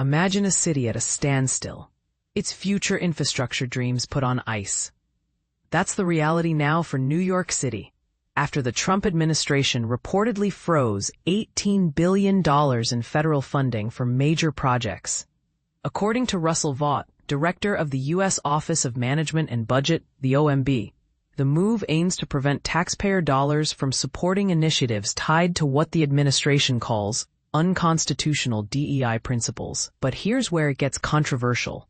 Imagine a city at a standstill, its future infrastructure dreams put on ice. That's the reality now for New York City, after the Trump administration reportedly froze $18 billion in federal funding for major projects. According to Russell Vought, director of the U.S. Office of Management and Budget, the OMB, the move aims to prevent taxpayer dollars from supporting initiatives tied to what the administration calls unconstitutional DEI principles. But here's where it gets controversial.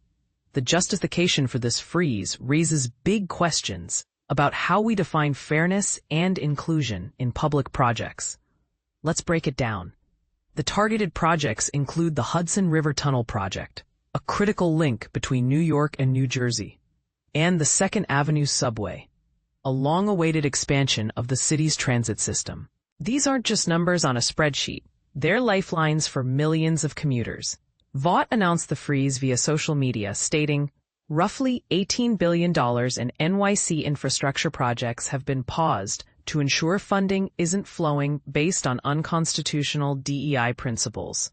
The justification for this freeze raises big questions about how we define fairness and inclusion in public projects. Let's break it down. The targeted projects include the Hudson River Tunnel Project, a critical link between New York and New Jersey, and the 2nd Avenue Subway, a long-awaited expansion of the city's transit system. These aren't just numbers on a spreadsheet. They're lifelines for millions of commuters. Vought announced the freeze via social media, stating, roughly $18 billion in NYC infrastructure projects have been paused to ensure funding isn't flowing based on unconstitutional DEI principles.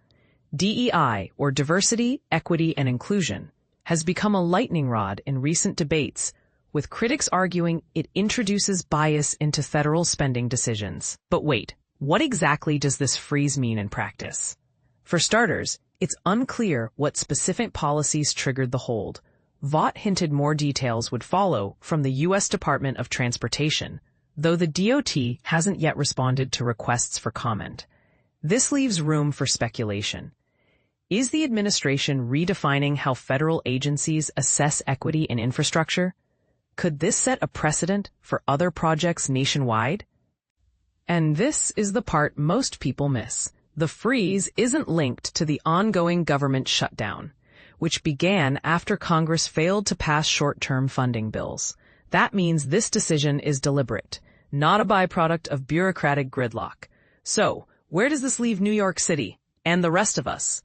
DEI, or diversity, equity, and inclusion, has become a lightning rod in recent debates, with critics arguing it introduces bias into federal spending decisions. But wait, what exactly does this freeze mean in practice? For starters, it's unclear what specific policies triggered the hold. Vought hinted more details would follow from the U.S. Department of Transportation, though the DOT hasn't yet responded to requests for comment. This leaves room for speculation. Is the administration redefining how federal agencies assess equity in infrastructure? Could this set a precedent for other projects nationwide? And this is the part most people miss. The freeze isn't linked to the ongoing government shutdown, which began after Congress failed to pass short-term funding bills. That means this decision is deliberate, not a byproduct of bureaucratic gridlock. So, where does this leave New York City and the rest of us?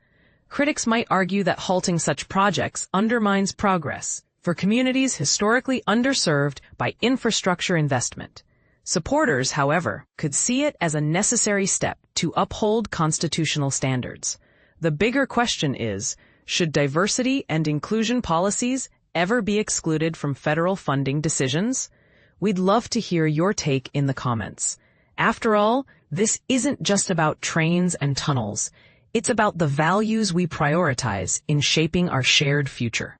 Critics might argue that halting such projects undermines progress for communities historically underserved by infrastructure investment. Supporters, however, could see it as a necessary step to uphold constitutional standards. The bigger question is, should diversity and inclusion policies ever be excluded from federal funding decisions? We'd love to hear your take in the comments. After all, this isn't just about trains and tunnels. It's about the values we prioritize in shaping our shared future.